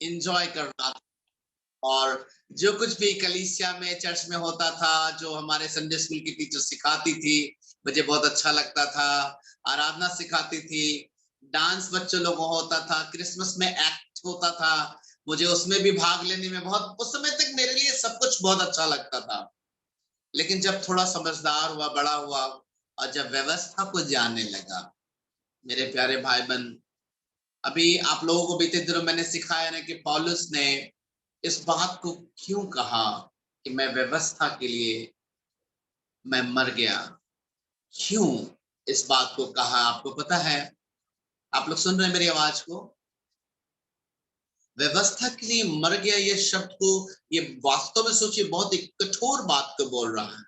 Enjoy कर रहा था। और जो कुछ भी कलीसिया में चर्च में होता था, जो हमारे संडे स्कूल की टीचर सिखाती थी, मुझे बहुत अच्छा लगता था। आराधना सिखाती थी, डांस बच्चों लोगों को होता था, क्रिसमस में एक्ट होता था, मुझे उसमें भी भाग लेने में बहुत, उस समय तक मेरे लिए सब कुछ बहुत अच्छा लगता था। लेकिन जब थोड़ा समझदार हुआ, बड़ा हुआ और जब व्यवस्था को जानने लगा, मेरे प्यारे भाई बहन, अभी आप लोगों को बीते दिनों मैंने सिखाया ना कि पौलुस ने इस बात को क्यों कहा कि मैं व्यवस्था के लिए मैं मर गया। क्यों इस बात को कहा, आपको पता है? आप लोग सुन रहे हैं मेरी आवाज को? व्यवस्था के लिए मर गया, ये शब्द को, ये वास्तव में सोचिए बहुत एक कठोर बात को बोल रहा है।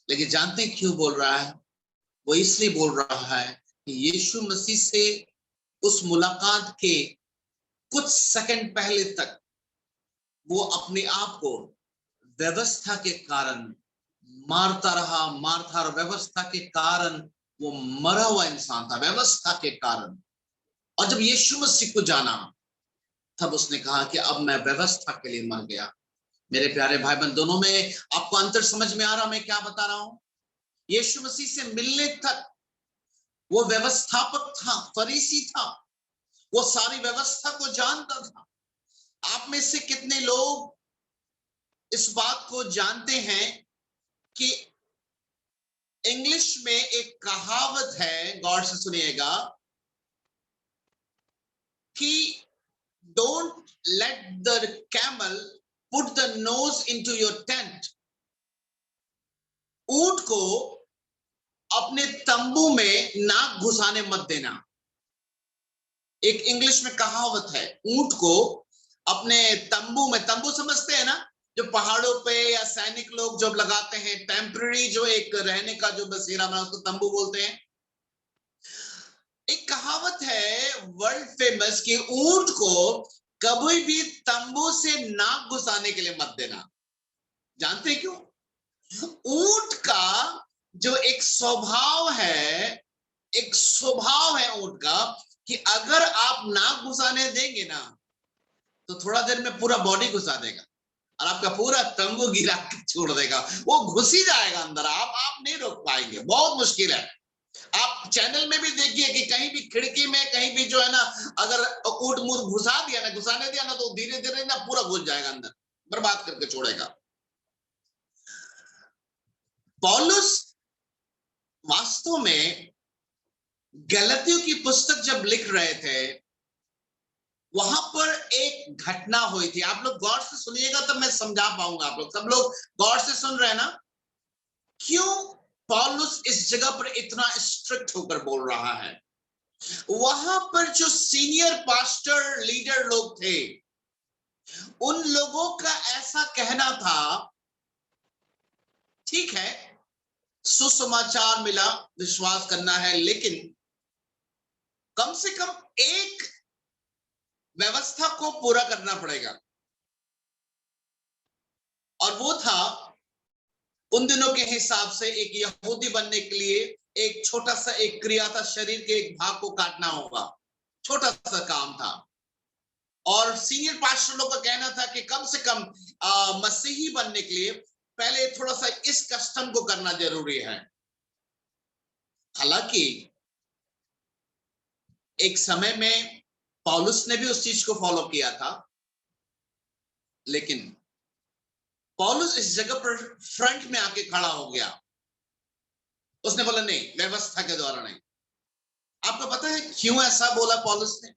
लेकिन जानते हैं क्यों बोल रहा है? वो इसलिए बोल रहा है कि यीशु मसीह से उस मुलाकात के कुछ सेकंड पहले तक वो अपने आप को व्यवस्था के कारण मारता रहा, मारता रहा। व्यवस्था के कारण वो मरा हुआ इंसान था, व्यवस्था के कारण। और जब यीशु मसीह को जाना, तब उसने कहा कि अब मैं व्यवस्था के लिए मर गया। मेरे प्यारे भाई बहन, दोनों में आपको अंतर समझ में आ रहा मैं क्या बता रहा हूं? यीशु मसीह से मिलने तक वो व्यवस्थापक था, फरीसी था, वो सारी व्यवस्था को जानता था। आप में से कितने लोग इस बात को जानते हैं कि इंग्लिश में एक कहावत है, गौर से सुनिएगा, कि don't let the camel put the nose into your tent. ऊंट को अपने तंबू में नाक घुसाने मत देना। एक इंग्लिश में कहावत है, ऊंट को अपने तंबू में, तंबू समझते हैं ना, जो पहाड़ों पे या सैनिक लोग जब लगाते हैं, टेम्पररी जो एक रहने का जो बसेरा बना, उसको तंबू बोलते हैं। एक कहावत है वर्ल्ड फेमस कि ऊंट को कभी भी तंबू से नाक घुसाने के लिए मत देना। जानते क्यों? ऊंट का जो एक स्वभाव है, एक स्वभाव है ऊंट का, कि अगर आप नाक घुसाने देंगे ना, तो थोड़ा देर में पूरा बॉडी घुसा देगा और आपका पूरा तंबू गिरा के छोड़ देगा। वो घुस ही जाएगा अंदर, आप नहीं रोक पाएंगे, बहुत मुश्किल है। आप चैनल में भी देखिए कि कहीं भी खिड़की में कहीं भी जो है ना, अगर ऊंट मुंह घुसा दिया ना, घुसाने दिया ना, तो धीरे धीरे ना पूरा घुस जाएगा अंदर, बर्बाद करके छोड़ेगा। पौलुस वास्तव में गलतियों की पुस्तक जब लिख रहे थे, वहां पर एक घटना हुई थी। आप लोग गौर से सुनिएगा तब मैं समझा पाऊंगा। आप लोग सब लोग गौर से सुन रहे हैं ना? क्यों पौलुस इस जगह पर इतना स्ट्रिक्ट होकर बोल रहा है? वहां पर जो सीनियर पास्टर लीडर लोग थे, उन लोगों का ऐसा कहना था, ठीक है सुसमाचार मिला, विश्वास करना है, लेकिन कम से कम एक व्यवस्था को पूरा करना पड़ेगा। और वो था, उन दिनों के हिसाब से एक यहूदी बनने के लिए एक छोटा सा एक क्रिया था, शरीर के एक भाग को काटना होगा, छोटा सा काम था। और सीनियर पास्टर लोग का कहना था कि कम से कम मसीही बनने के लिए पहले थोड़ा सा इस कस्टम को करना जरूरी है। हालांकि एक समय में पौलुस ने भी उस चीज को फॉलो किया था, लेकिन पौलुस इस जगह पर फ्रंट में आके खड़ा हो गया। उसने बोला नहीं, व्यवस्था के द्वारा नहीं। आपको पता है क्यों ऐसा बोला पौलुस ने?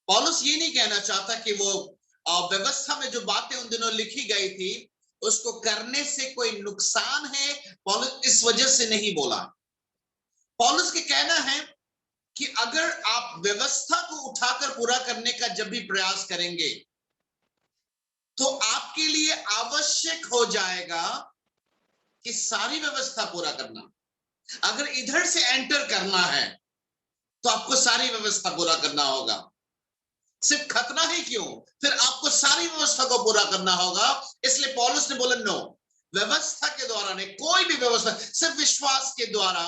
पौलुस ये नहीं कहना चाहता कि वो व्यवस्था में जो बातें उन दिनों लिखी गई थी उसको करने से कोई नुकसान है, पौलुस इस वजह से नहीं बोला। पौलुस के कहना है कि अगर आप व्यवस्था को उठाकर पूरा करने का जब भी प्रयास करेंगे, तो आपके लिए आवश्यक हो जाएगा कि सारी व्यवस्था पूरा करना। अगर इधर से एंटर करना है तो आपको सारी व्यवस्था पूरा करना होगा। सिर्फ खतना ही क्यों, फिर आपको सारी व्यवस्था को पूरा करना होगा। इसलिए पौलुस ने बोला नो, व्यवस्था के द्वारा नहीं, कोई भी व्यवस्था, सिर्फ विश्वास के द्वारा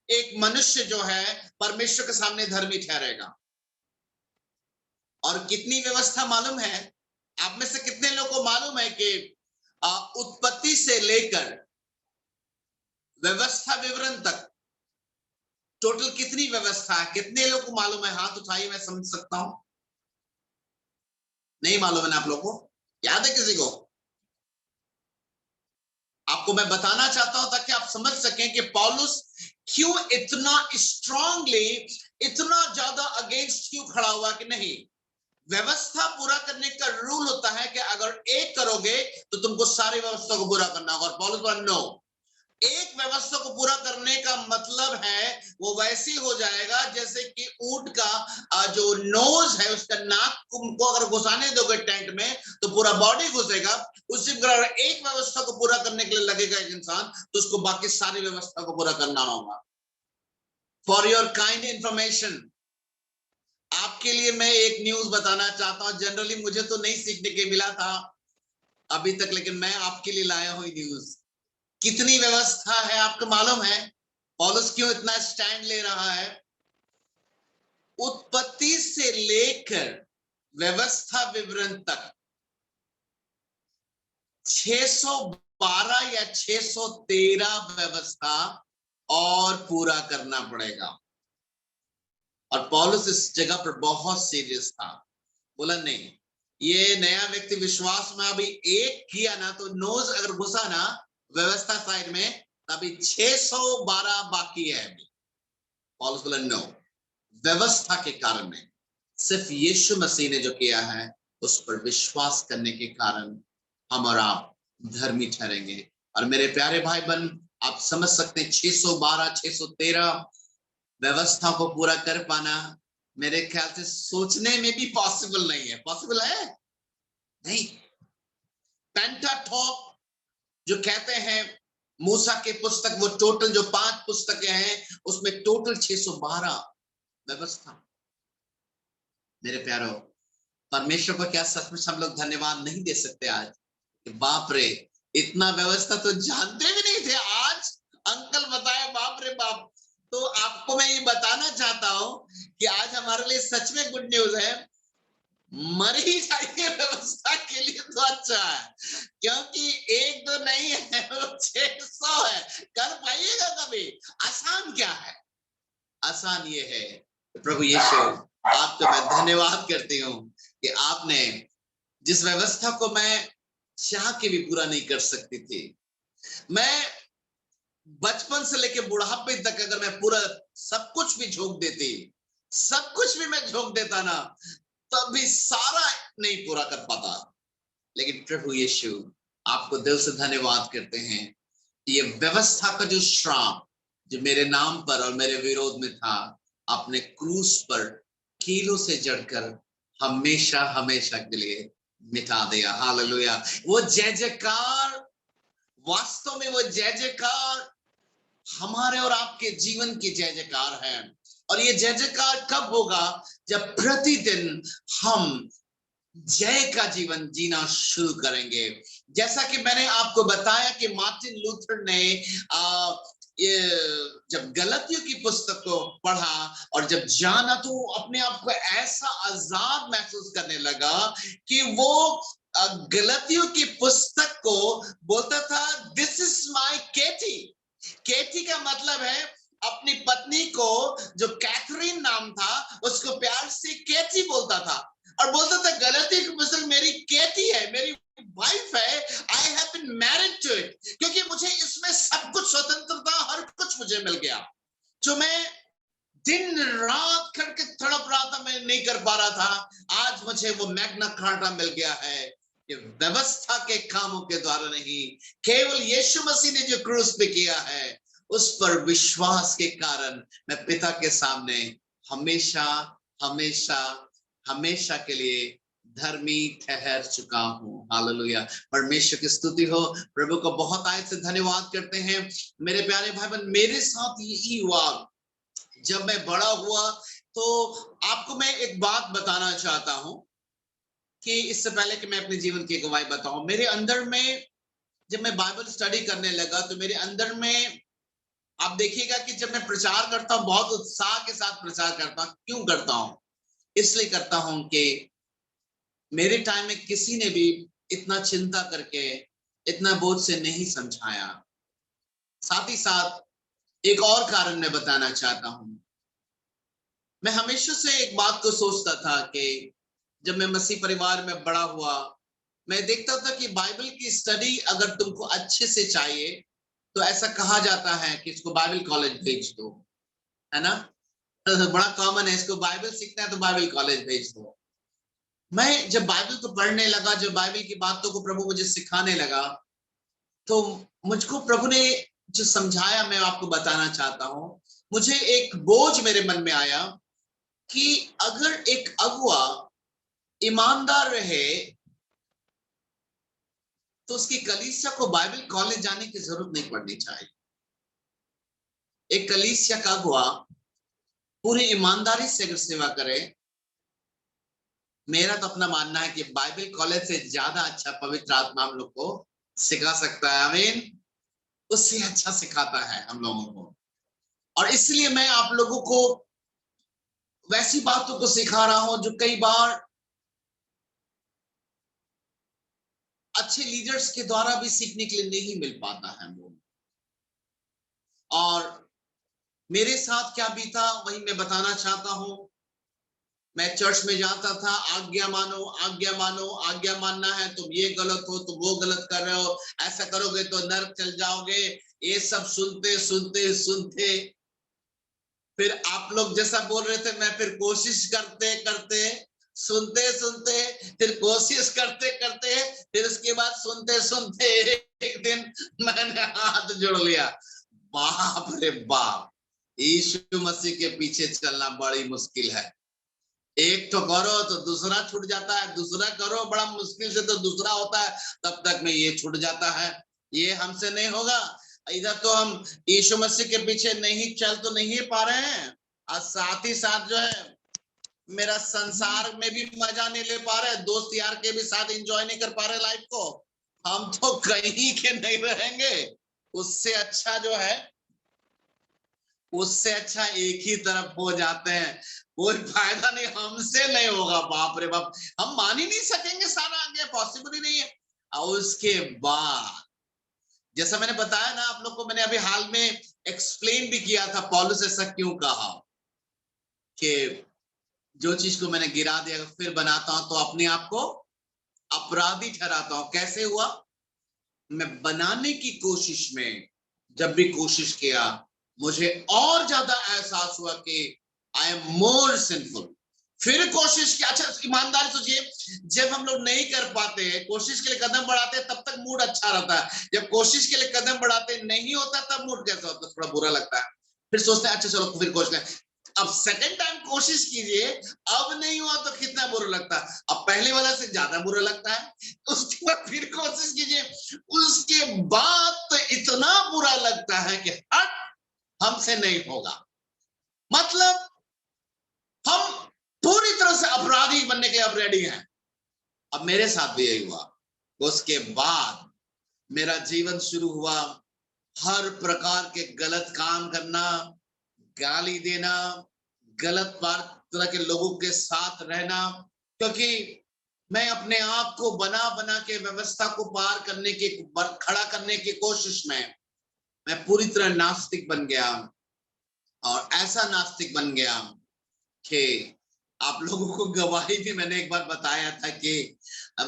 एक मनुष्य जो है परमेश्वर के सामने धर्मी ठहरेगा। और कितनी व्यवस्था मालूम है? आप में से कितने लोगों को मालूम है कि उत्पत्ति से लेकर व्यवस्था विवरण तक टोटल कितनी व्यवस्था है? कितने लोगों को मालूम है? हाथ उठाइए, मैं समझ सकता हूं। नहीं मालूम है ना आप लोगों को? याद है किसी को? आपको मैं बताना चाहता हूं ताकि आप समझ सकें कि पौलुस क्यों इतना स्ट्रांगली, इतना ज्यादा अगेंस्ट क्यों खड़ा हुआ कि नहीं, व्यवस्था पूरा करने का रूल होता है कि अगर एक करोगे तो तुमको सारी व्यवस्था को पूरा करना होगा। और पौलुस बोला नो, एक व्यवस्था को पूरा करने का मतलब है वो वैसी हो जाएगा जैसे कि ऊंट का जो नोज है, उसका नाक को अगर घुसाने दोगे टेंट में तो पूरा बॉडी घुसेगा। उसी प्रकार एक व्यवस्था को पूरा करने के लिए लगेगा एक इंसान, तो उसको बाकी सारी व्यवस्था को पूरा करना होगा। फॉर योर काइंड इंफॉर्मेशन, आपके लिए मैं एक न्यूज बताना चाहता हूं। जनरली मुझे तो नहीं सीखने के मिला था अभी तक, लेकिन मैं आपके लिए लाया हूं न्यूज। कितनी व्यवस्था है आपको मालूम है? पौलुस क्यों इतना स्टैंड ले रहा है? उत्पत्ति से लेकर व्यवस्था विवरण तक 612 या 613 व्यवस्था और पूरा करना पड़ेगा। और पौलुस इस जगह पर बहुत सीरियस था। बोला नहीं, ये नया व्यक्ति विश्वास में अभी एक किया ना, तो नोज अगर घुसा ना व्यवस्था साइड में, तभी 612 बाकी है अभी। पौलुस बोला नो, व्यवस्था के कारण में सिर्फ यीशु मसीह ने जो किया है उस पर विश्वास करने के कारण हम और आप धर्मी ठहरेंगे। और मेरे प्यारे भाई बहन, आप समझ सकते हैं 612 613 व्यवस्था को पूरा कर पाना मेरे ख्याल से सोचने में भी पॉसिबल नहीं है। पॉसिबल है नहीं। पेंटाटॉक जो कहते हैं मूसा के पुस्तक, वो टोटल जो 5 पुस्तकें हैं उसमें टोटल 612 व्यवस्था। मेरे प्यारो, परमेश्वर को क्या सचमुच हम लोग धन्यवाद नहीं दे सकते आज कि बाप रे, इतना व्यवस्था तो जानते भी नहीं थे। आज अंकल बताया, बाप रे बाप। तो आपको मैं ये बताना चाहता हूं कि आज हमारे लिए सच में गुड न्यूज है। मर ही जाइए व्यवस्था के लिए तो अच्छा है, क्योंकि एक दो नहीं है, वो 600 है। कर पाइएगा कभी? आसान क्या है? आसान ये है, प्रभु यीशु आपका मैं धन्यवाद करती हूँ कि आपने जिस व्यवस्था को मैं चाह के भी पूरा नहीं कर सकती थी, मैं बचपन से लेकर बुढ़ापे तक अगर मैं पूरा सब कुछ भी झोंक देती, सब कुछ भी मैं झोंक देता ना, तब भी सारा नहीं पूरा कर पाता। लेकिन प्रभु यीशु, आपको दिल से धन्यवाद करते हैं। ये व्यवस्था का जो श्राप जो मेरे नाम पर और मेरे विरोध में था, आपने क्रूस पर कीलों से जड़कर हमेशा हमेशा के लिए मिटा दिया। हालेलुया। वो जय जयकार, वास्तव में वो जय जयकार हमारे और आपके जीवन की जय जयकार है। और ये जय जयकार कब होगा? जब प्रतिदिन हम जय का जीवन जीना शुरू करेंगे। जैसा कि मैंने आपको बताया कि मार्टिन लूथर ने ये जब गलतियों की पुस्तक को पढ़ा और जब जाना, तो अपने आप को ऐसा आजाद महसूस करने लगा कि वो गलतियों की पुस्तक को बोलता था, दिस इज माय केटी। केटी का मतलब है अपनी पत्नी को, जो कैथरीन नाम था, उसको प्यार से केटी बोलता था। और बोलता था गलती की पुस्तक मेरी केटी है, मेरी वाइफ है, I have been married to it, क्योंकि मुझे इसमें सब कुछ स्वतंत्रता, हर कुछ मुझे मिल गया। जो मैं दिन रात करके तड़प रहा था, मैं नहीं कर पा रहा था, आज मुझे वो मैग्ना कार्टा मिल गया है। कि व्यवस्था के कामों के द्वारा नहीं, केवल यीशु मसीह ने जो क्रूस पे किया है उस पर विश्वास के कारण मैं पिता के सामने हमेशा हमेशा हमेशा के लिए धर्मी ठहर चुका हूं। हालेलुया। परमेश्वर की स्तुति हो। प्रभु को बहुत आयत से धन्यवाद करते हैं। मेरे प्यारे भाई बहन, मेरे साथ यही हुआ जब मैं बड़ा हुआ। तो आपको मैं एक बात बताना चाहता हूं कि इससे पहले कि मैं अपने जीवन की गवाही बताऊं, मेरे अंदर में जब मैं बाइबल स्टडी करने लगा तो मेरे अंदर में आप देखिएगा कि जब मैं प्रचार करता हूं, बहुत उत्साह के साथ प्रचार करता हूं। क्यों करता हूं? इसलिए करता हूं कि मेरे टाइम में किसी ने भी इतना चिंता करके, इतना बोझ से नहीं समझाया। साथ ही साथ एक और कारण मैं बताना चाहता हूं। मैं हमेशा से एक बात को सोचता था कि जब मैं मसीह परिवार में बड़ा हुआ, मैं देखता था कि बाइबल की स्टडी अगर तुमको अच्छे से चाहिए, तो ऐसा कहा जाता है कि इसको बाइबल कॉलेज भेज दो, है ना? बड़ा कॉमन है, इसको बाइबल सीखना है तो बाइबल कॉलेज भेज दो। मैं जब बाइबल को पढ़ने लगा, जब बाइबल की बातों को प्रभु मुझे सिखाने लगा, तो मुझको प्रभु ने जो समझाया, मैं आपको बताना चाहता हूं। मुझे एक बोझ मेरे मन में आया कि अगर एक अगुआ ईमानदार रहे, तो उसकी कलीसिया को बाइबल कॉलेज जाने की जरूरत नहीं पड़नी चाहिए। एक कलीसिया का अगुआ पूरी ईमानदारी से अगर सेवा करे, मेरा तो अपना मानना है कि बाइबल कॉलेज से ज्यादा अच्छा पवित्र आत्मा हम लोग को सिखा सकता है। आमीन। उससे अच्छा सिखाता है हम लोगों को। और इसलिए मैं आप लोगों को वैसी बातों को सिखा रहा हूं जो कई बार अच्छे लीडर्स के द्वारा भी सीखने के लिए नहीं मिल पाता है हम लोग। और मेरे साथ क्या बीता वही मैं बताना चाहता हूं। मैं चर्च में जाता था, आज्ञा मानो, आज्ञा मानो, आज्ञा मानना है, तुम ये गलत हो, तुम वो गलत कर रहे हो, ऐसा करोगे तो नरक चल जाओगे। ये सब सुनते सुनते सुनते फिर आप लोग जैसा बोल रहे थे, मैं फिर कोशिश करते करते, सुनते सुनते, फिर कोशिश करते करते, फिर उसके बाद सुनते सुनते एक दिन मैंने हाथ जोड़ लिया। बाप रे बाप, यीशु मसीह के पीछे चलना बड़ी मुश्किल है। एक तो करो तो दूसरा छूट जाता है, दूसरा करो बड़ा मुश्किल से तो दूसरा होता है, तब तक में ये छूट जाता है। ये हमसे नहीं होगा। इधर तो हम यीशु मसीह के पीछे नहीं चल तो नहीं पा रहे हैं, और साथ ही साथ जो है मेरा संसार में भी मजा नहीं ले पा रहे, दोस्त यार के भी साथ एंजॉय नहीं कर पा रहे लाइफ को। हम तो कहीं के नहीं रहेंगे। उससे अच्छा जो है, उससे अच्छा एक ही तरफ हो जाते हैं। कोई फायदा नहीं, हमसे नहीं होगा। बाप रे बाप, हम मान ही नहीं सकेंगे, सारा आगे पॉसिबल ही नहीं है। और उसके बाद जैसा मैंने बताया ना आप लोग को, मैंने अभी हाल में एक्सप्लेन भी किया था पौलुस ऐसा क्यों कहा कि जो चीज को मैंने गिरा दिया फिर बनाता हूं, तो अपने आप को अपराधी ठहराता हूं। कैसे हुआ? मैं बनाने की कोशिश में जब भी कोशिश किया, मुझे और ज्यादा एहसास हुआ कि आई एम मोर सिंफुल। फिर कोशिश की। अच्छा ईमानदारी सोचिए, जब हम लोग नहीं कर पाते, कोशिश के लिए कदम बढ़ाते हैं, तब तक मूड अच्छा रहता है। जब कोशिश के लिए कदम बढ़ाते नहीं होता, तब मूड कैसा होता है? थोड़ा बुरा लगता है। फिर सोचते हैं अच्छा चलो फिर कोशिश करें। अब सेकंड टाइम कोशिश कीजिए, अब नहीं हुआ तो कितना बुरा लगता है। अब पहले वाला से ज्यादा बुरा लगता है। उसके बाद फिर कोशिश कीजिए, उसके बाद तो इतना बुरा लगता है कि हट, हमसे नहीं होगा। मतलब हम पूरी तरह से अपराधी बनने के अब रेडी हैं। अब मेरे साथ भी यही हुआ। उसके बाद मेरा जीवन शुरू हुआ हर प्रकार के गलत काम करना, गाली देना, गलत तरह के लोगों के साथ रहना। क्योंकि मैं अपने आप को बना बना के व्यवस्था को पार करने के, खड़ा करने की कोशिश में मैं पूरी तरह नास्तिक बन गया। और ऐसा नास्तिक बन गया कि आप लोगों को गवाही भी मैंने एक बार बताया था कि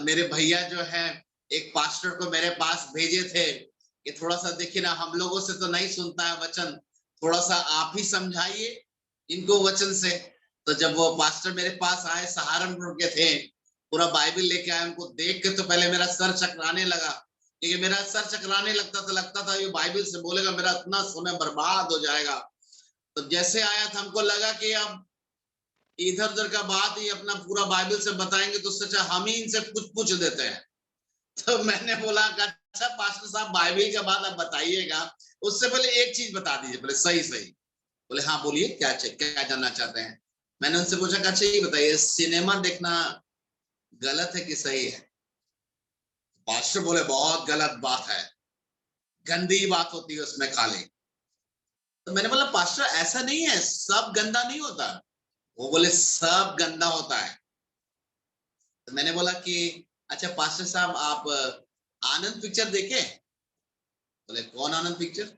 मेरे भैया जो है एक पास्टर को मेरे पास भेजे थे कि थोड़ा सा देखिए ना, हम लोगों से तो नहीं सुनता है वचन, थोड़ा सा आप ही समझाइए इनको वचन से। तो जब वो पास्टर मेरे पास आए, सहारनपुर के थे, पूरा बाइबल लेके आए, उनको देख के तो पहले मेरा सर चकराने लगा। क्योंकि मेरा सर चकराने लगता था ये बाइबल से बोलेगा मेरा इतना समय बर्बाद हो जाएगा। तो जैसे आया था, हमको लगा कि अब इधर उधर का बात ही अपना पूरा बाइबल से बताएंगे, तो सोचा हम ही इनसे कुछ पूछ देते हैं। तो मैंने बोला अच्छा पास्टर साहब, बाइबल के बाद आप बताइएगा, उससे पहले एक चीज बता दीजिए पहले सही सही। बोले हाँ बोलिए, क्या क्या जानना चाहते हैं? मैंने उनसे पूछा अच्छा ये बताइए, सिनेमा देखना गलत है कि सही है? पास्टर बोले बहुत गलत बात है, गंदी बात होती है उसमें खाली। तो मैंने बोला पास्टर ऐसा नहीं है, सब गंदा नहीं होता। वो बोले सब गंदा होता है। तो मैंने बोला कि अच्छा पास्टर साहब आप आनंद पिक्चर देखे? बोले कौन आनंद पिक्चर?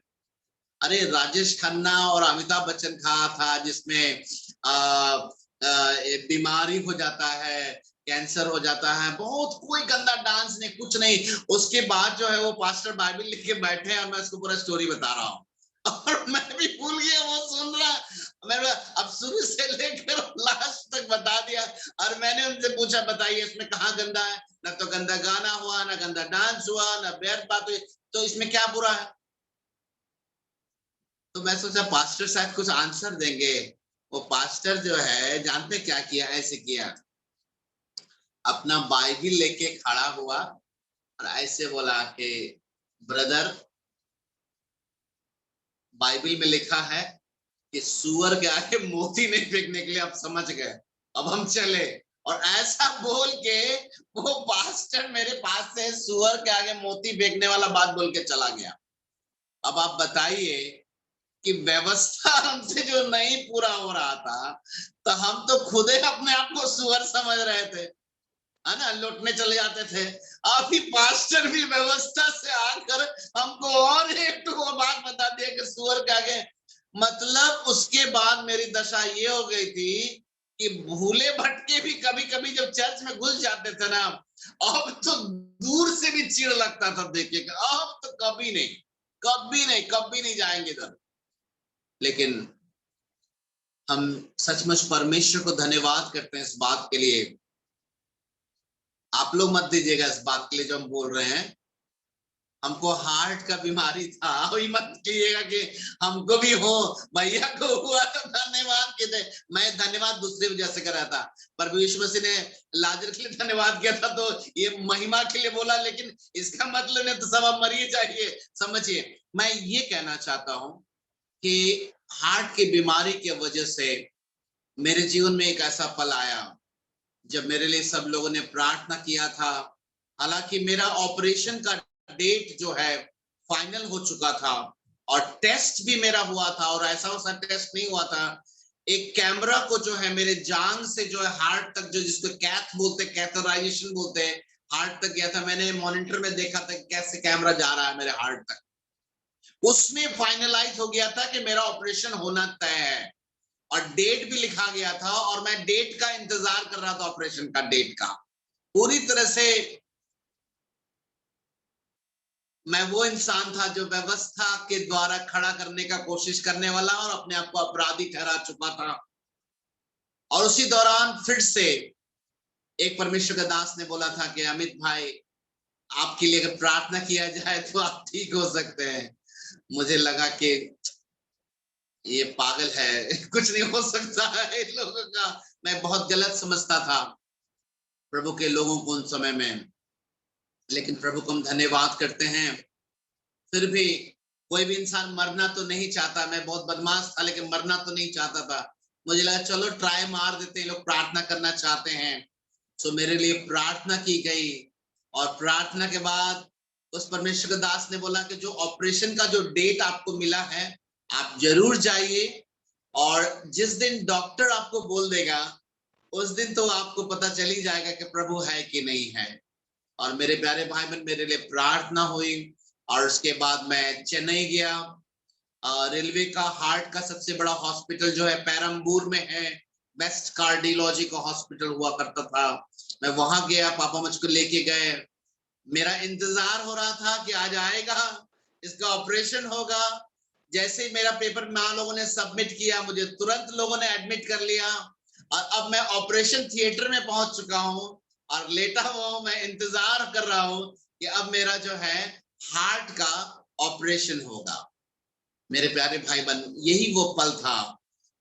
अरे राजेश खन्ना और अमिताभ बच्चन का था जिसमें बीमारी हो जाता है, कैंसर हो जाता है, बहुत कोई गंदा डांस नहीं, कुछ नहीं। उसके बाद जो है वो पास्टर बाइबल लिख के बैठे हैं और मैं उसको पूरा स्टोरी बता रहा हूँ और मैं भी भूल गया, वो सुन रहा। मैंने अब शुरू से लेकर लास्ट तक बता दिया और मैंने उनसे पूछा बताइए इसमें कहाँ गंदा है? ना तो गंदा गाना हुआ, ना गंदा डांस हुआ, ना व्यर्थ बात हुई, तो इसमें क्या बुरा है? तो मैं सोचा पास्टर शायद कुछ आंसर देंगे। वो पास्टर जो है जानते क्या किया? ऐसे किया, अपना बाइबिल लेके खड़ा हुआ और ऐसे बोला कि ब्रदर, बाइबिल में लिखा है कि सुअर के आगे मोती नहीं फेंकने के लिए, आप समझ गए, अब हम चले। और ऐसा बोल के वो पास्टर मेरे पास से सुअर के आगे मोती फेंकने वाला बात बोल के चला गया। अब आप बताइए कि व्यवस्था हमसे जो नहीं पूरा हो रहा था, तो हम तो खुद ही अपने आप को सुअर समझ रहे थे, है ना, लौटने चले जाते थे। अभी पास्टर भी व्यवस्था से आकर हमको और एक तो बात बता दिया कि सुअर के आगे। मतलब उसके बाद मेरी दशा ये हो गई थी कि भूले भटके भी कभी कभी जब चर्च में घुस जाते थे ना, अब तो दूर से भी चिढ़ लगता था देखिएगा, अब तो कभी नहीं, कभी नहीं, कभी नहीं जाएंगे इधर। लेकिन हम सचमुच परमेश्वर को धन्यवाद करते हैं इस बात के लिए। आप लोग मत दीजिएगा इस बात के लिए जो हम बोल रहे हैं। हमको हार्ट का बीमारी था, वही मत कीजिएगा कि हमको भी हो, भैया को हुआ तो धन्यवाद कहते। मैं धन्यवाद दूसरे वजह से कर रहा था, प्रभु यीशु मसीह ने लाजर के लिए धन्यवाद किया था तो ये महिमा के लिए बोला, लेकिन इसका मतलब नहीं तो सब अब मरिए चाहिए। समझिए, मैं ये कहना चाहता हूं कि हार्ट की बीमारी की वजह से मेरे जीवन में एक ऐसा पल आया जब मेरे लिए सब लोगों ने प्रार्थना किया था। हालांकि मेरा ऑपरेशन का डेट जो है फाइनल हो चुका था और टेस्ट भी मेरा हुआ था, और ऐसा वैसा टेस्ट नहीं हुआ था। एक कैमरा को जो है मेरे जांग से जो है हार्ट तक, जो जिसको कैथ बोलते, कैथराइजेशन बोलते हैं, हार्ट तक गया था। मैंने मॉनिटर में देखा था कैसे कैमरा जा रहा है मेरे हार्ट तक। उसमें फाइनलाइज हो गया था कि मेरा ऑपरेशन होना तय है और डेट भी लिखा गया था, और मैं डेट का इंतजार कर रहा था, ऑपरेशन का डेट का। पूरी तरह से मैं वो इंसान था जो व्यवस्था के द्वारा खड़ा करने का कोशिश करने वाला और अपने आप को अपराधी ठहरा चुका था। और उसी दौरान फिर से एक परमेश्वर का दास ने बोला था कि अमित भाई, आपके लिए अगर प्रार्थना किया जाए तो आप ठीक हो सकते हैं। मुझे लगा कि ये पागल है कुछ नहीं हो सकता है इन लोगों का। मैं बहुत गलत समझता था प्रभु के लोगों को उन समय में। लेकिन प्रभु को हम धन्यवाद करते हैं, फिर भी कोई भी इंसान मरना तो नहीं चाहता। मैं बहुत बदमाश था लेकिन मरना तो नहीं चाहता था। मुझे लगा चलो ट्राई मार देते हैं, लोग प्रार्थना करना चाहते हैं। सो मेरे लिए प्रार्थना की गई और प्रार्थना के बाद उस परमेश्वर के दास ने बोला कि जो ऑपरेशन का जो डेट आपको मिला है, आप जरूर जाइए, और जिस दिन डॉक्टर आपको बोल देगा उस दिन तो आपको पता चल ही जाएगा कि प्रभु है कि नहीं है। और मेरे प्यारे भाई बहन, मेरे लिए प्रार्थना हुई और उसके बाद मैं चेन्नई गया। रेलवे का हार्ट का सबसे बड़ा हॉस्पिटल जो है पेरम्बूर में है, बेस्ट कार्डियोलॉजी का हॉस्पिटल हुआ करता था। मैं वहां गया, पापा मुझको लेके गए। मेरा इंतजार हो रहा था कि आज आएगा, इसका ऑपरेशन होगा। जैसे ही मेरा पेपर मां लोगों ने सबमिट किया, मुझे तुरंत लोगों ने एडमिट कर लिया और अब मैं ऑपरेशन थिएटर में पहुंच चुका हूं और लेटा हुआ हूं। मैं इंतजार कर रहा हूं कि अब मेरा जो है हार्ट का ऑपरेशन होगा। मेरे प्यारे भाई बहन, यही वो पल था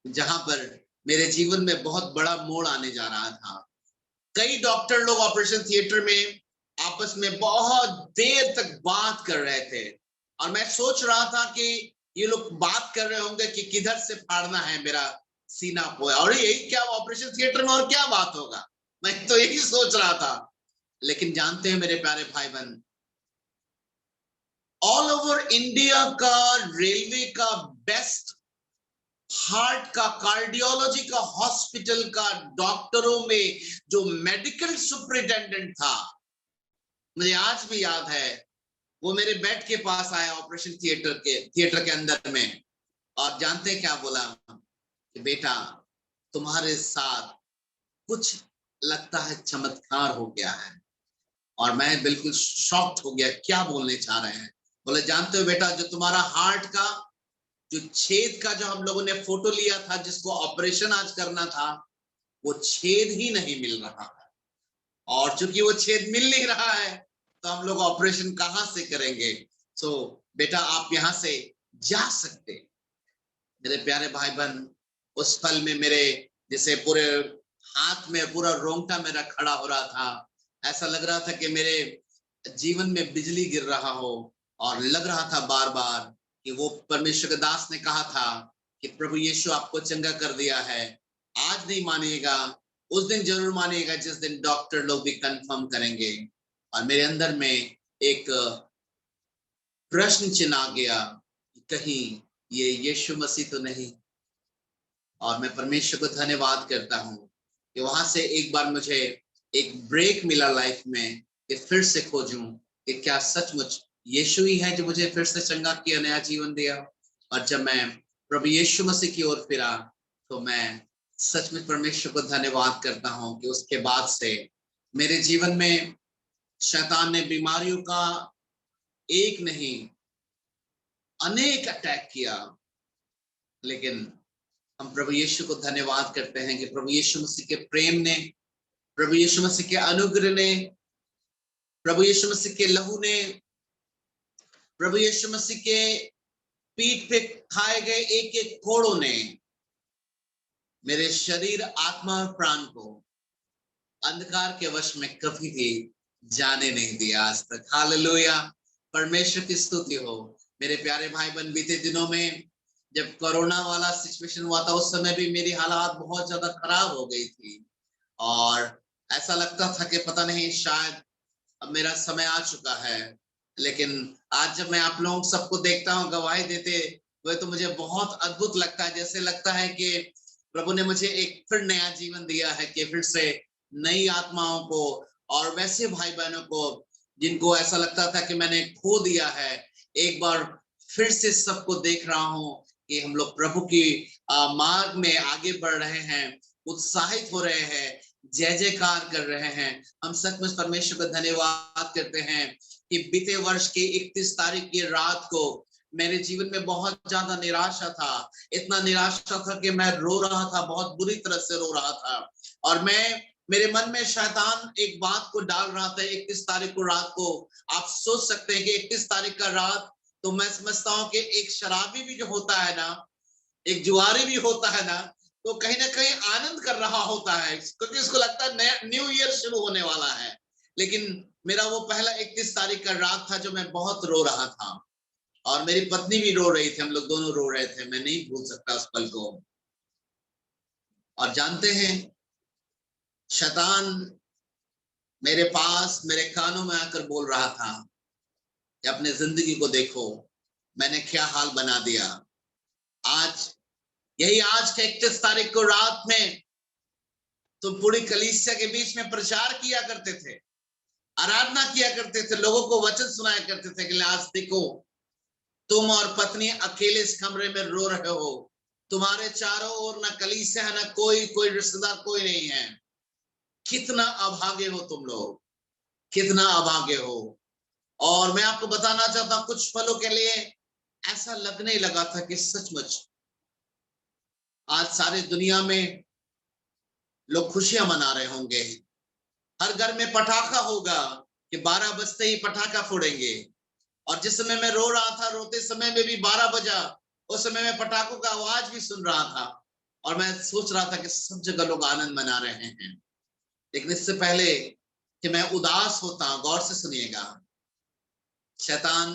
जहां पर मेरे जीवन में बहुत बड़ा मोड़ आने जा रहा था। कई डॉक्टर लोग ऑपरेशन थिएटर में आपस में बहुत देर तक बात कर रहे थे और मैं सोच रहा था कि ये लोग बात कर रहे होंगे कि किधर से फाड़ना है मेरा सीना को, और यही क्या ऑपरेशन थिएटर में और क्या बात होगा, मैं तो यही सोच रहा था। लेकिन जानते हैं मेरे प्यारे भाई बहन, ऑल ओवर इंडिया का रेलवे का बेस्ट हार्ट का, कार्डियोलॉजी का, हॉस्पिटल का, डॉक्टरों में जो मेडिकल सुपरिटेंडेंट था, मुझे आज भी याद है, वो मेरे बेड के पास आया ऑपरेशन थिएटर के अंदर में, और जानते हैं क्या बोला कि बेटा तुम्हारे साथ कुछ लगता है चमत्कार हो गया है। और मैं बिल्कुल शॉक्ड हो गया, क्या बोलने चाह रहे हैं। बोले जानते हो बेटा, जो तुम्हारा हार्ट का जो छेद का जो हम लोगों ने फोटो लिया था, जिसको ऑपरेशन आज करना था, वो छेद ही नहीं मिल रहा है। और चूंकि वो छेद मिल नहीं रहा है, तो हम लोग ऑपरेशन कहां से करेंगे। सो बेटा आप यहां से जा सकते। मेरे प्यारे भाई बहन, उस पल में मेरे जैसे पूरे हाथ में पूरा रोंगटा मेरा खड़ा हो रहा था। ऐसा लग रहा था कि मेरे जीवन में बिजली गिर रहा हो, और लग रहा था बार बार कि वो परमेश्वर के दास ने कहा था कि प्रभु यीशु आपको चंगा कर दिया है। आज नहीं मानिएगा, उस दिन जरूर मानिएगा जिस दिन डॉक्टर लोग भी कंफर्म करेंगे। और मेरे अंदर में एक प्रश्न चिन्ह आ गया कि कहीं ये यीशु मसीह तो नहीं। और मैं परमेश्वर को धन्यवाद करता हूँ कि वहां से एक बार मुझे एक ब्रेक मिला लाइफ में, कि फिर से खोजूं कि क्या सचमुच यीशु ही है जो मुझे फिर से चंगा किया, नया जीवन दिया। और जब मैं प्रभु यीशु मसीह की ओर फिरा, तो मैं सच में परमेश्वर को धन्यवाद करता हूँ कि उसके बाद से मेरे जीवन में शैतान ने बीमारियों का एक नहीं अनेक अटैक किया, लेकिन हम प्रभु यीशु को धन्यवाद करते हैं कि प्रभु यीशु मसीह के प्रेम ने, प्रभु यीशु मसीह के अनुग्रह ने, प्रभु यीशु मसीह के लहू ने, प्रभु यीशु मसीह के पीठ पे खाए गए एक एक कोड़ों ने मेरे शरीर, आत्मा और प्राण को अंधकार के वश में कभी भी जाने नहीं दिया आज तक। हालेलुया, परमेश्वर की स्तुति हो। मेरे प्यारे भाई बहन, बीते दिनों में जब कोरोना वाला सिचुएशन हुआ था, उस समय भी मेरी हालात बहुत ज्यादा खराब हो गई थी, और ऐसा लगता था कि पता नहीं शायद अब मेरा समय आ चुका है। लेकिन आज जब मैं आप लोगों सबको देखता हूँ गवाही देते हुए, तो मुझे बहुत अद्भुत लगता है। जैसे लगता है कि प्रभु ने मुझे एक फिर नया जीवन दिया है, कि फिर से नई आत्माओं को और वैसे भाई बहनों को जिनको ऐसा लगता था कि मैंने खो दिया है, एक बार फिर से सबको देख रहा हूँ कि हम लोग प्रभु की मार्ग में आगे बढ़ रहे हैं, उत्साहित हो रहे हैं, जय जयकार कर रहे हैं। हम सच में परमेश्वर का धन्यवाद करते हैं कि बीते वर्ष की 31 तारीख की रात को मेरे जीवन में बहुत ज्यादा निराशा था। इतना निराशा था कि मैं रो रहा था, बहुत बुरी तरह से रो रहा था। और मेरे मन में शैतान एक बात को डाल रहा था 31 तारीख को रात को। आप सोच सकते हैं कि 31 तारीख का रात, तो मैं समझता हूँ कि एक शराबी भी जो होता है ना, एक जुआरी भी होता है ना, तो कहीं ना कहीं आनंद कर रहा होता है, क्योंकि इसको लगता है नया न्यू ईयर शुरू होने वाला है। लेकिन मेरा वो पहला 31 तारीख का रात था जो मैं बहुत रो रहा था, और मेरी पत्नी भी रो रही थी, हम लोग दोनों रो रहे थे। मैं नहीं भूल सकता उस पल को। और जानते हैं, शैतान मेरे पास मेरे कानों में आकर बोल रहा था कि अपने जिंदगी को देखो, मैंने क्या हाल बना दिया। आज यही आज के 31 तारीख को रात में तुम पूरी कलीसिया के बीच में प्रचार किया करते थे, आराधना किया करते थे, लोगों को वचन सुनाया करते थे कि आज देखो तुम और पत्नी अकेले इस कमरे में रो रहे हो, तुम्हारे चारों ओर ना कलीसिया है, ना कोई रिश्तेदार, कोई नहीं है। कितना अभागे हो तुम लोग, कितना अभागे हो। और मैं आपको बताना चाहता हूं, कुछ पलों के लिए ऐसा लगने लगा था कि सचमुच आज सारी दुनिया में लोग खुशियां मना रहे होंगे, हर घर में पटाखा होगा कि 12 बजते ही पटाखा फोड़ेंगे। और जिस समय मैं रो रहा था, रोते समय में भी 12 बजा, उस समय में पटाखों का आवाज भी सुन रहा था, और मैं सोच रहा था कि सब जगह लोग आनंद मना रहे हैं। लेकिन इससे पहले कि मैं उदास होता, गौर से सुनिएगा, शैतान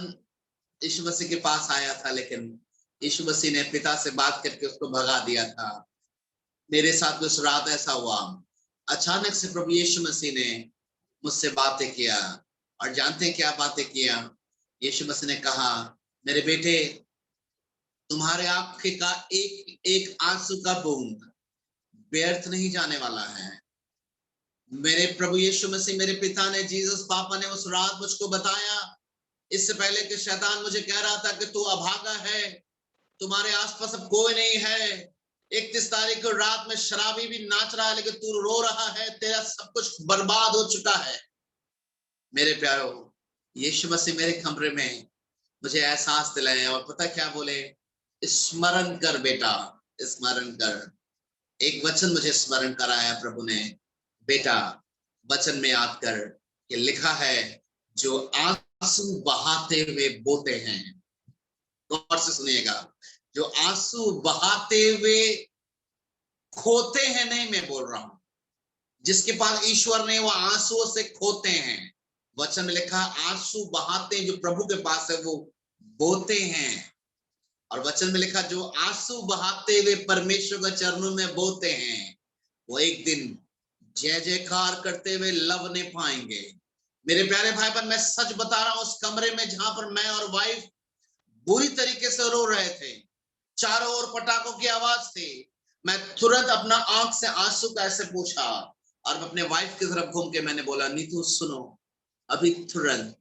यीशु मसीह के पास आया था, लेकिन यीशु मसीह ने पिता से बात करके उसको भगा दिया था। मेरे साथ उस रात ऐसा हुआ, अचानक से प्रभु यीशु मसीह ने मुझसे बातें किया। और जानते हैं क्या बातें किया? यीशु मसीह ने कहा, मेरे बेटे तुम्हारे आंख का एक एक आंसू का बूंद व्यर्थ नहीं जाने वाला है। मेरे प्रभु यीशु मसीह, मेरे पिता ने, जीसस पापा ने उस रात मुझको बताया, इससे पहले कि शैतान मुझे कह रहा था कि तू अभागा है, तुम्हारे आसपास अब कोई नहीं है। 31 तारीख को रात में शराबी भी नाच रहा है, लेकिन तू रो रहा है, तेरा सब कुछ बर्बाद हो चुका है। मेरे प्यारो, यीशु मसीह मेरे कमरे में मुझे एहसास दिलाए और पता क्या बोले, स्मरण कर बेटा, स्मरण कर। एक वचन मुझे स्मरण कराया प्रभु ने, बेटा वचन में याद कर कि लिखा है, जो आंसू बहाते हुए बोते हैं, गौर से सुनिएगा, जो आंसू बहाते हुए खोते हैं, नहीं मैं बोल रहा हूं, जिसके पास ईश्वर ने वो आंसुओं से खोते हैं। वचन में लिखा आंसू बहाते जो प्रभु के पास है वो बोते हैं। और वचन में लिखा जो आंसू बहाते हुए परमेश्वर के चरणों में बोते हैं, वो एक दिन जय जयकार करते हुए लवने पाएंगे। मेरे प्यारे भाई बहन, मैं सच बता रहा हूं, उस कमरे में जहां पर मैं और वाइफ बुरी तरीके से रो रहे थे, चारों ओर पटाखों की आवाज थी, मैं तुरंत अपना आंख से आंसू कैसे पूछा और अपने वाइफ की तरफ घूम के मैंने बोला, नीतू सुनो, अभी तुरंत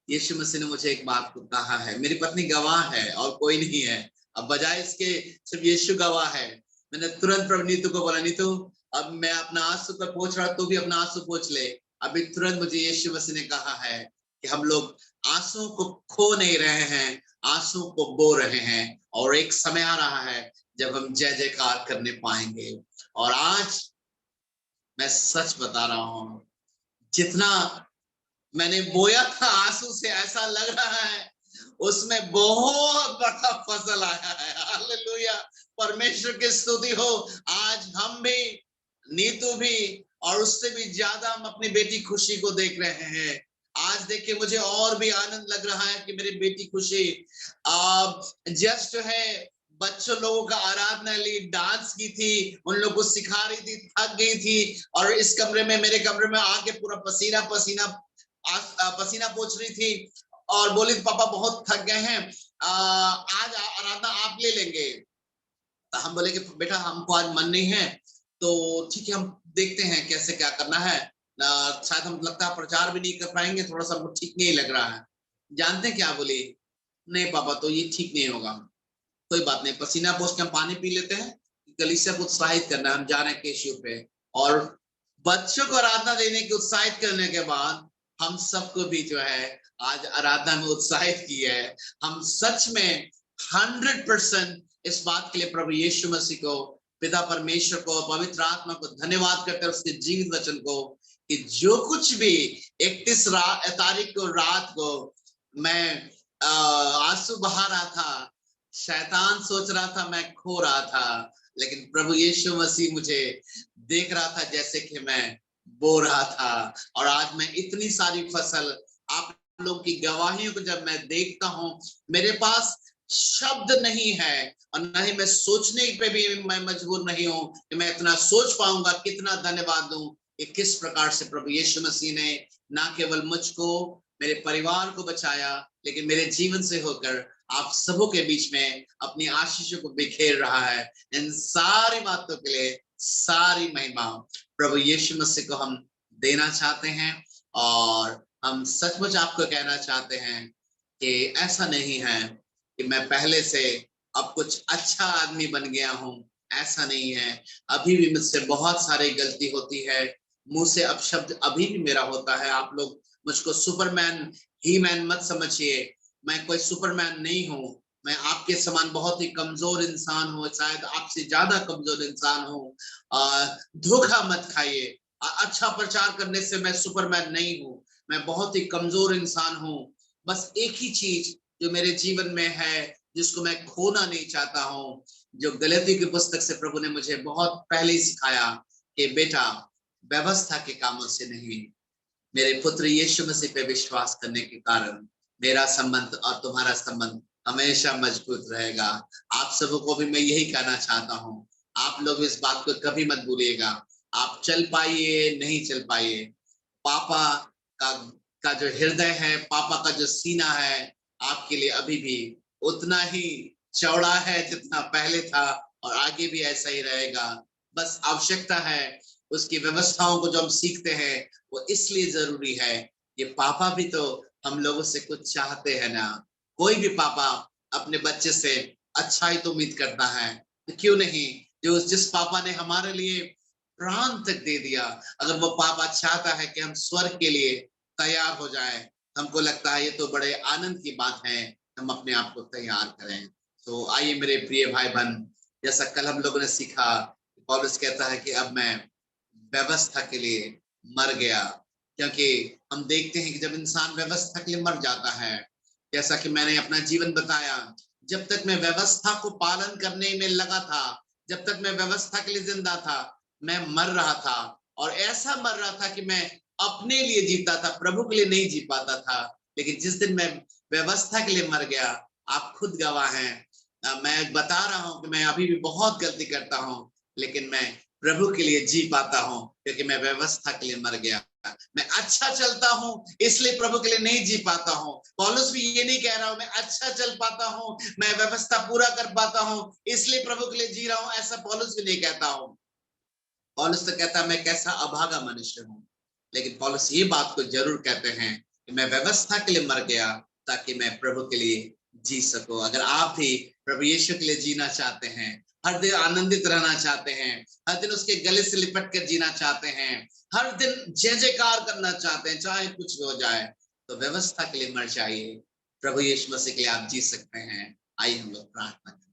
यीशु मसीह ने मुझे एक बात को कहा है। मेरी पत्नी गवाह है और कोई नहीं है, अब बजाय इसके सिर्फ यीशु गवाह है। मैंने तुरंत प्रभु नीतू को बोला, नीतू अब मैं अपना आंसू पर पोंछ रहा, तू भी अपना आंसू पोंछ ले। अभी तुरंत मुझे यीशु मसीह ने कहा है कि हम लोग आंसू को खो नहीं रहे हैं, आंसू को बो रहे हैं, और एक समय आ रहा है जब हम जय जयकार करने पाएंगे। और आज मैं सच बता रहा हूं, जितना मैंने बोया था आंसू से, ऐसा लग रहा है उसमें बहुत बड़ा फसल आया है। हालेलुया, परमेश्वर की स्तुति हो। आज हम भी, नीतू भी, और उससे भी ज्यादा हम अपनी बेटी खुशी को देख रहे हैं। आज देखिए मुझे और भी आनंद लग रहा है कि मेरी बेटी खुशी जस्ट है, बच्चों लोगों का आराधना ली, डांस की थी, उन लोगों को सिखा रही थी, थक गई थी, और इस कमरे में, मेरे कमरे में आके पूरा पसीना पसीना पसीना पोंछ रही थी और बोली पापा बहुत थक गए हैं, आज आराधना आप ले लेंगे। तो हम बोले कि बेटा हमको आज मन नहीं है, तो ठीक है हम देखते हैं कैसे क्या करना है, शायद हम लगता है प्रचार भी नहीं कर पाएंगे, थोड़ा सा हमको ठीक नहीं लग रहा है। जानते क्या बोली, नहीं पापा तो ये ठीक नहीं होगा, कोई बात नहीं, पसीना पोंछ के हम पानी पी लेते हैं, कलीसिया को उत्साहित करना, हम जा रहे हैं केशियो पे। और बच्चों को आराधना देने की उत्साहित करने के बाद हम सबको भी जो है आज आराधना में उत्साहित की है। हम सच में 100% इस बात के लिए प्रभु यीशु मसीह को, पिता परमेश्वर को, पवित्र आत्मा को धन्यवाद करते हैं, उसके जीवित वचन को, कि जो कुछ भी 31 तारीख को रात को मैं आंसू बहा रहा था, शैतान सोच रहा था मैं खो रहा था, लेकिन प्रभु यीशु मसीह मुझे देख रहा था जैसे कि मैं बो रहा था। और आज मैं इतनी सारी फसल, आप लोगों की गवाहियों को जब मैं देखता हूं, मेरे पास शब्द नहीं है, और न ही मैं सोचने पे भी मैं मजबूर नहीं हूं कि मैं इतना सोच पाऊंगा, कितना धन्यवाद दूं कि किस प्रकार से प्रभु यीशु मसीह ने ना केवल मुझको, मेरे परिवार को बचाया, लेकिन मेरे जीवन से होकर आप सबों के बीच में अपनी आशीषों को बिखेर रहा है। इन सारी बातों के लिए सारी महिमा प्रभु यीशु मसीह को हम देना चाहते हैं। और हम सचमुच आपको कहना चाहते हैं कि ऐसा नहीं है कि मैं पहले से अब कुछ अच्छा आदमी बन गया हूं, ऐसा नहीं है। अभी भी मुझसे बहुत सारी गलती होती है, मुंह से अपशब्द अभी भी मेरा होता है। आप लोग मुझको सुपरमैन, ही मैन मत समझिए, मैं कोई सुपरमैन नहीं हूं, मैं आपके समान बहुत ही कमजोर इंसान हूं, शायद आपसे ज्यादा कमजोर इंसान हूं। धोखा मत खाइए, अच्छा प्रचार करने से मैं सुपरमैन नहीं हूं, मैं बहुत ही कमजोर इंसान हूं। बस एक ही चीज जो मेरे जीवन में है, जिसको मैं खोना नहीं चाहता हूं, जो गलती की पुस्तक से प्रभु ने मुझे बहुत पहले ही सिखाया कि बेटा व्यवस्था के कामों से नहीं, मेरे पुत्र यीशु मसीह पे विश्वास करने के कारण मेरा संबंध और तुम्हारा संबंध हमेशा मजबूत रहेगा। आप सबों को भी मैं यही कहना चाहता हूँ, आप लोग इस बात को कभी मत भूलिएगा। आप चल पाइए नहीं चल पाइए, पापा का का जो हृदय है, पापा का जो सीना है, आपके लिए अभी भी उतना ही चौड़ा है जितना पहले था और आगे भी ऐसा ही रहेगा। बस आवश्यकता है उसकी व्यवस्थाओं को जो हम सीखते हैं वो इसलिए जरूरी है। ये पापा भी तो हम लोगों से कुछ चाहते हैं ना। कोई भी पापा अपने बच्चे से अच्छा ही तो उम्मीद करता है, तो क्यों नहीं। जो जिस पापा ने हमारे लिए प्राण तक दे दिया, अगर वो पापा चाहता है कि हम स्वर्ग के लिए तैयार हो जाए, हमको लगता है ये तो बड़े आनंद की बात है, हम अपने आप को तैयार करें। तो आइए मेरे प्रिय भाई बहन, जैसा कल हम लोगों ने सीखा, पौलुस कहता है कि अब मैं व्यवस्था के लिए मर गया। क्योंकि हम देखते हैं कि जब इंसान व्यवस्था के लिए मर जाता है, जैसा कि मैंने अपना जीवन बताया, जब तक मैं व्यवस्था को पालन करने में लगा था, जब तक मैं व्यवस्था के लिए जिंदा था, मैं मर रहा था। और ऐसा मर रहा था कि मैं अपने लिए जीता था, प्रभु के लिए नहीं जी पाता था। लेकिन जिस दिन मैं व्यवस्था के लिए मर गया, आप खुद गवाह हैं, मैं बता रहा हूं कि मैं अभी भी बहुत गलती करता हूं, लेकिन मैं प्रभु के लिए जी पाता हूं, क्योंकि मैं व्यवस्था के लिए मर गया। मैं अच्छा चलता हूं इसलिए प्रभु के लिए नहीं जी पाता हूं। पौलुस भी ये नहीं कह रहा हूं मैं अच्छा चल पाता हूं, मैं व्यवस्था पूरा कर पाता हूं इसलिए प्रभु के लिए जी रहा हूं, ऐसा पौलुस भी नहीं कहता हूं। पौलुस तो कहता है मैं कैसा अभागा मनुष्य हूं। लेकिन पौलुस ये बात को जरूर कहते हैं कि मैं व्यवस्था के लिए मर गया ताकि मैं प्रभु के लिए जी सकूं। अगर आप भी प्रभु यीशु के लिए जीना चाहते हैं, हर दिन आनंदित रहना चाहते हैं, हर दिन उसके गले से लिपट कर जीना चाहते हैं, हर दिन जय जयकार करना चाहते हैं चाहे कुछ भी हो जाए, तो व्यवस्था के लिए मर जाइए। प्रभु यीशु मसीह के लिए आप जी सकते हैं। आइए हम लोग प्रार्थना करें।